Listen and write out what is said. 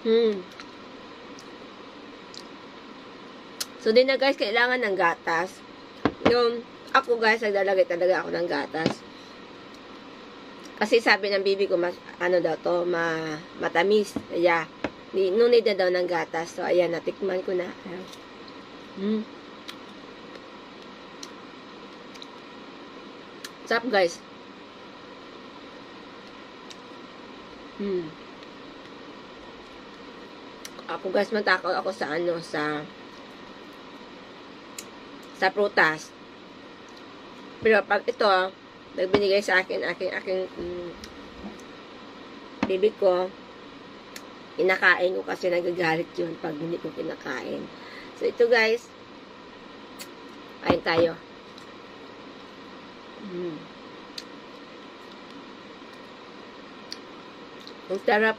Hmm. So, din na guys, kailangan ng gatas. Yung, ako guys, naglalagay talaga ako ng gatas. Kasi sabi ng bibi ko, ano daw to, matamis. Kaya, no need na daw ng gatas. So, ayan, natikman ko na. Hmm. Sarap guys. Hmm. Ako guys, matakaw ako sa ano, sa prutas. Pero pag ito, nagbinigay sa akin, aking bibi ko, inakain ko kasi nagagalit yun pag hindi ko kinakain. So, ito guys, kain tayo. Ang sarap.